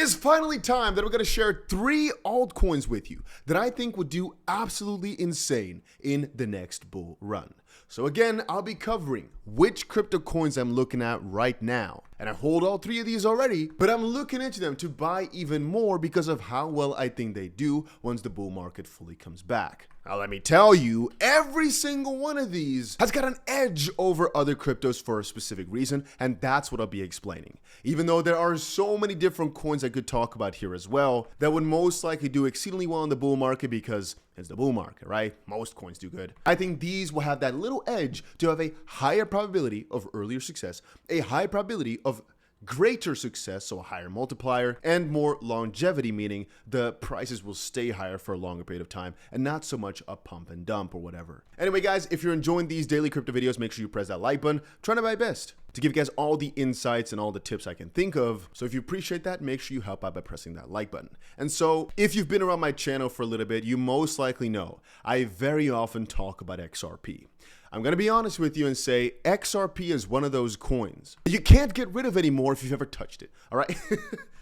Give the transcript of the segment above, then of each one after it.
is finally time that we're going to share 3 altcoins with you that I think would do absolutely insane in the next bull run. So again, I'll be covering which crypto coins I'm looking at right now. And I hold all 3 of these already, but I'm looking into them to buy even more because of how well I think they do once the bull market fully comes back. Now let me tell you, every single one of these has got an edge over other cryptos for a specific reason, and that's what I'll be explaining. Even though there are so many different coins I could talk about here as well that would most likely do exceedingly well in the bull market because it's the bull market, right? Most coins do good. I think these will have that little edge to have a higher probability of earlier success, a high probability of greater success, so a higher multiplier, and more longevity, meaning the prices will stay higher for a longer period of time and not so much a pump and dump or whatever. Anyway, guys, if you're enjoying these daily crypto videos, make sure you press that like button. I'm trying to my best to give you guys all the insights and all the tips I can think of. So if you appreciate that, make sure you help out by pressing that like button. And so if you've been around my channel for a little bit, you most likely know I very often talk about XRP. I'm going to be honest with you and say XRP is one of those coins you can't get rid of anymore if you've ever touched it, all right?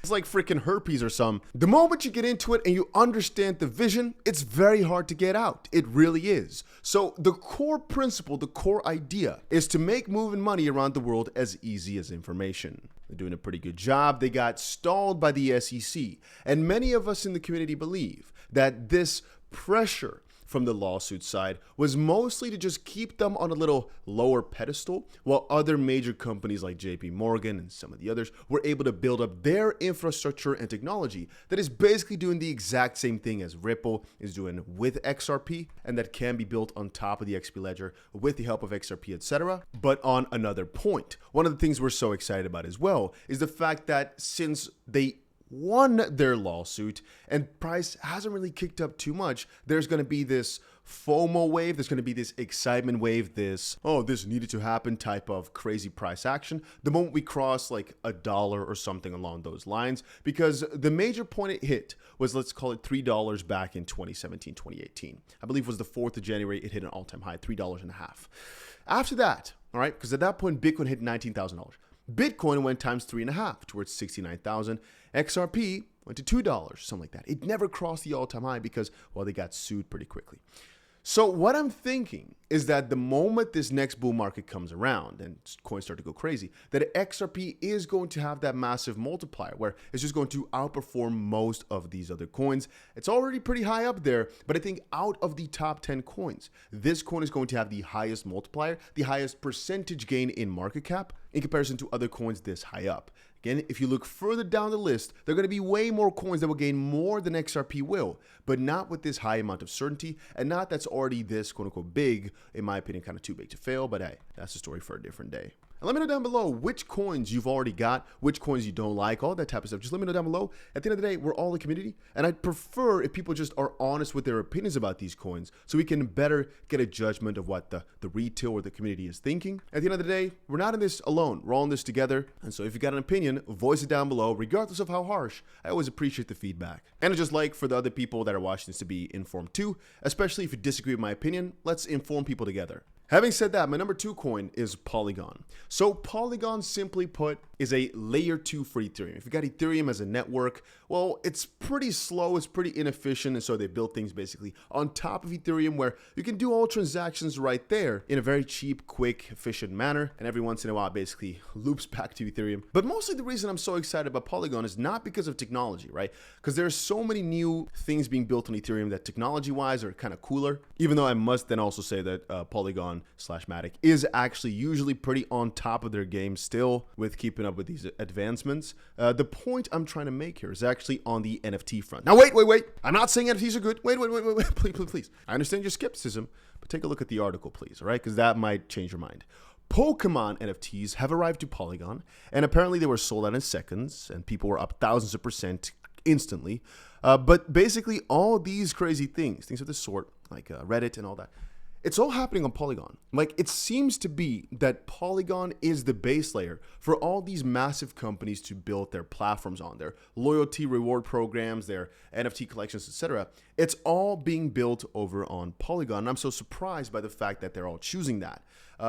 It's like freaking herpes or something. The moment you get into it and you understand the vision, it's very hard to get out. It really is. So the core principle, the core idea is to make moving money around the world as easy as information. They're doing a pretty good job. They got stalled by the SEC. And many of us in the community believe that this pressure from the lawsuit side was mostly to just keep them on a little lower pedestal, while other major companies like JP Morgan and some of the others were able to build up their infrastructure and technology that is basically doing the exact same thing as Ripple is doing with XRP, and that can be built on top of the XP ledger with the help of XRP, etc. But on another point, one of the things we're so excited about as well is the fact that since they won their lawsuit and price hasn't really kicked up too much, there's going to be this FOMO wave, there's going to be this excitement wave, this, oh, this needed to happen type of crazy price action the moment we cross like $1 or something along those lines, because the major point it hit was, let's call it $3 back in 2017, 2018. I believe it was the 4th of January, it hit an all-time high, $3.50. After that, all right, because at that point, Bitcoin hit $19,000. Bitcoin went times 3.5 towards 69,000. XRP went to $2, something like that. It never crossed the all-time high because, well, they got sued pretty quickly. So what I'm thinking is that the moment this next bull market comes around and coins start to go crazy, that XRP is going to have that massive multiplier where it's just going to outperform most of these other coins. It's already pretty high up there, but I think out of the top 10 coins, this coin is going to have the highest multiplier, the highest percentage gain in market cap in comparison to other coins this high up. Again, if you look further down the list, there are going to be way more coins that will gain more than XRP will, but not with this high amount of certainty, and not that's already this quote-unquote big, in my opinion, kind of too big to fail, but hey, that's a story for a different day. And let me know down below which coins you've already got, which coins you don't like, all that type of stuff. Just let me know down below. At the end of the day, we're all a community, and I'd prefer if people just are honest with their opinions about these coins so we can better get a judgment of what the retail or the community is thinking. At the end of the day, we're not in this alone. We're all in this together. And so if you got an opinion, voice it down below, regardless of how harsh. I always appreciate the feedback. And I just like for the other people that are watching this to be informed too, especially if you disagree with my opinion. Let's inform people together. Having said that, my number 2 coin is Polygon. So Polygon, simply put, is a layer 2 for Ethereum. If you got Ethereum as a network, well, it's pretty slow, it's pretty inefficient, and so they built things basically on top of Ethereum where you can do all transactions right there in a very cheap, quick, efficient manner, and every once in a while it basically loops back to Ethereum. But mostly the reason I'm so excited about Polygon is not because of technology, right? Because there's so many new things being built on Ethereum that technology-wise are kind of cooler, even though I must then also say that Polygon/Matic is actually usually pretty on top of their game still with keeping up with these advancements. The point I'm trying to make here is actually on the NFT front. Now, wait. I'm not saying NFTs are good. Wait. Please. I understand your skepticism, but take a look at the article, please, all right? Because that might change your mind. Pokemon NFTs have arrived to Polygon, and apparently they were sold out in seconds, and people were up thousands of percent instantly. But basically, all these crazy things of this sort, like Reddit and all that, it's all happening on Polygon. Like, it seems to be that Polygon is the base layer for all these massive companies to build their platforms on, their loyalty reward programs, their NFT collections, etc. It's all being built over on Polygon. And I'm so surprised by the fact that they're all choosing that.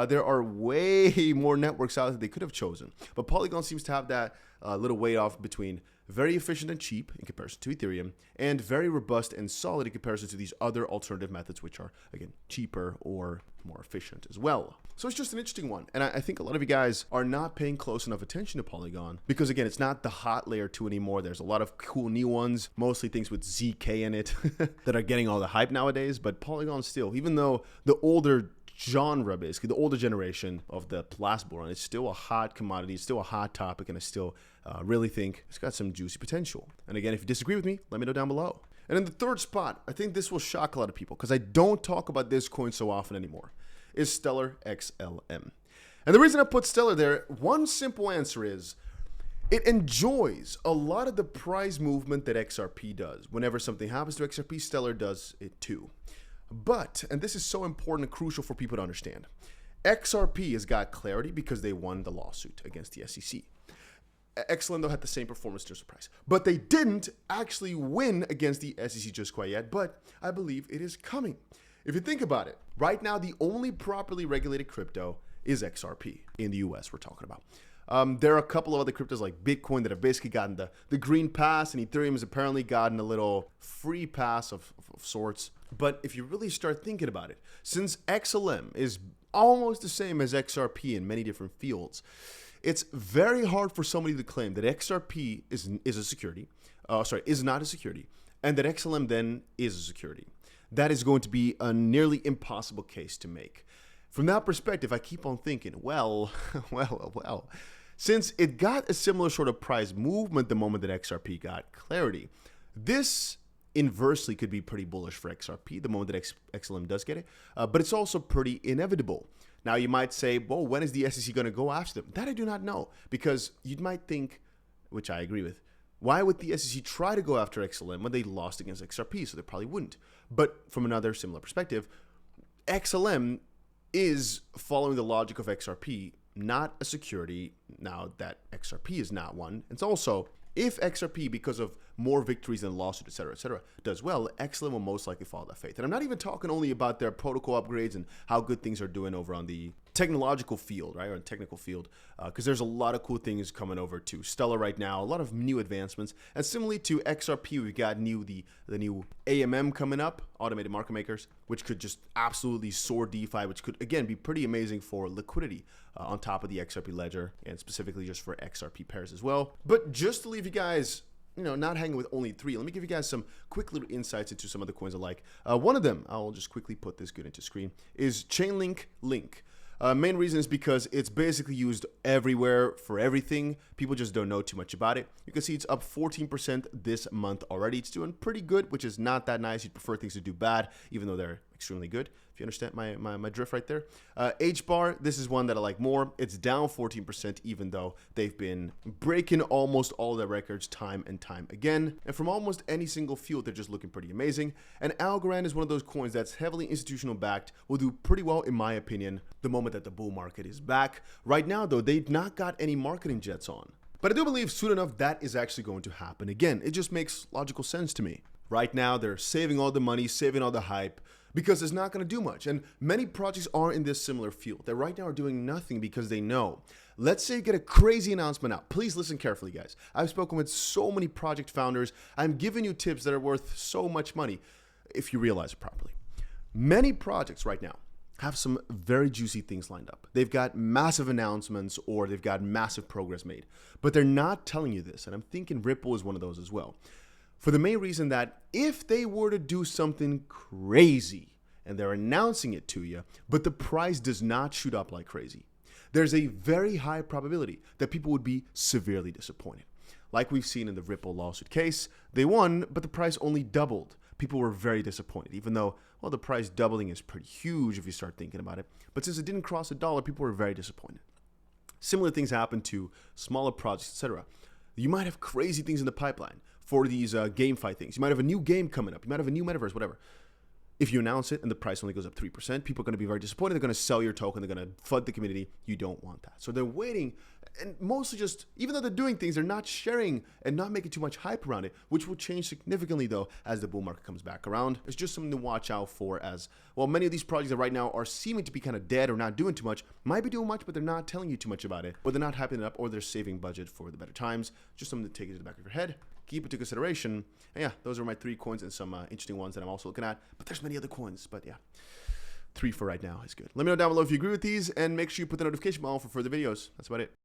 There are way more networks out that they could have chosen, but Polygon seems to have that little weight off between very efficient and cheap in comparison to Ethereum, and very robust and solid in comparison to these other alternative methods, which are, again, cheaper or more efficient as well. So it's just an interesting one. And I think a lot of you guys are not paying close enough attention to Polygon because, again, it's not the hot layer 2 anymore. There's a lot of cool new ones, mostly things with ZK in it that are getting all the hype nowadays. But Polygon still, even though the older genre, basically the older generation of the last bull run, it's still a hot commodity, it's still a hot topic, and I still really think it's got some juicy potential. And again, if you disagree with me, let me know down below. And in the third spot, I think this will shock a lot of people because I don't talk about this coin so often anymore, is Stellar XLM. And the reason I put Stellar there, one simple answer is it enjoys a lot of the price movement that XRP does. Whenever something happens to XRP, Stellar does it too. But, and this is so important and crucial for people to understand, XRP has got clarity because they won the lawsuit against the SEC. XLM, though, had the same performance to surprise. But they didn't actually win against the SEC just quite yet, but I believe it is coming. If you think about it, right now, the only properly regulated crypto is XRP in the US we're talking about. There are a couple of other cryptos like Bitcoin that have basically gotten the green pass, and Ethereum has apparently gotten a little free pass of sorts. But if you really start thinking about it, since XLM is almost the same as XRP in many different fields, it's very hard for somebody to claim that XRP is a security, is not a security, and that XLM then is a security. That is going to be a nearly impossible case to make. From that perspective, I keep on thinking, well, since it got a similar sort of price movement the moment that XRP got clarity, this inversely could be pretty bullish for XRP the moment that XLM does get it, but it's also pretty inevitable. Now, you might say, well, when is the SEC going to go after them? That I do not know, because you might think, which I agree with, why would the SEC try to go after XLM when they lost against XRP? So they probably wouldn't. But from another similar perspective, XLM is following the logic of XRP, not a security, now that XRP is not one. It's also, if XRP, because of more victories than lawsuit, et cetera, does well, XLM will most likely follow that faith. And I'm not even talking only about their protocol upgrades and how good things are doing over on the technological field, right, or technical field, because there's a lot of cool things coming over to Stellar right now, a lot of new advancements. And similarly to XRP, we've got the new AMM coming up, automated market makers, which could just absolutely soar DeFi, which could, again, be pretty amazing for liquidity on top of the XRP ledger, and specifically just for XRP pairs as well. But just to leave you guys, not hanging with only three, let me give you guys some quick little insights into some of the coins I like. One of them, I'll just quickly put this good into screen, is Chainlink Link. Main reason is because it's basically used everywhere for everything. People just don't know too much about it. You can see it's up 14% this month already. It's doing pretty good, which is not that nice. You'd prefer things to do bad, even though they're extremely good. If you understand my drift right there. 𝗓𝗂, this is one that I like more. It's down 14%, even though they've been breaking almost all their records time and time again. And from almost any single field, they're just looking pretty amazing. And Algorand is one of those coins that's heavily institutional backed, will do pretty well, in my opinion, the moment that the bull market is back. Right now, though, they've not got any marketing jets on. But I do believe soon enough that is actually going to happen again. It just makes logical sense to me. Right now, they're saving all the money, saving all the hype, because it's not going to do much. And many projects are in this similar field. They right now are doing nothing because they know. Let's say you get a crazy announcement out. Please listen carefully, guys. I've spoken with so many project founders. I'm giving you tips that are worth so much money if you realize it properly. Many projects right now have some very juicy things lined up. They've got massive announcements or they've got massive progress made, but they're not telling you this. And I'm thinking Ripple is one of those as well. For the main reason that if they were to do something crazy and they're announcing it to you, but the price does not shoot up like crazy, there's a very high probability that people would be severely disappointed. Like we've seen in the Ripple lawsuit case, they won, but the price only doubled. People were very disappointed, even though, well, the price doubling is pretty huge if you start thinking about it. But since it didn't cross $1, people were very disappointed. Similar things happen to smaller projects, etc. You might have crazy things in the pipeline for these GameFi things. You might have a new game coming up. You might have a new metaverse, whatever. if you announce it and the price only goes up 3%, people are going to be very disappointed. They're going to sell your token. They're going to flood the community. You don't want that. So they're waiting, and mostly just, even though they're doing things, they're not sharing and not making too much hype around it, which will change significantly though as the bull market comes back around. It's just something to watch out for, as well. Many of these projects that right now are seeming to be kind of dead or not doing too much might be doing much, but they're not telling you too much about it, or they're not hyping it up, or they're saving budget for the better times. Just something to take it to the back of your head. Keep it to consideration. And yeah, those are my 3 coins and some interesting ones that I'm also looking at, but there's many other coins. But yeah, 3 for right now is good. Let me know down below if you agree with these, and make sure you put the notification bell on for further videos. That's about it.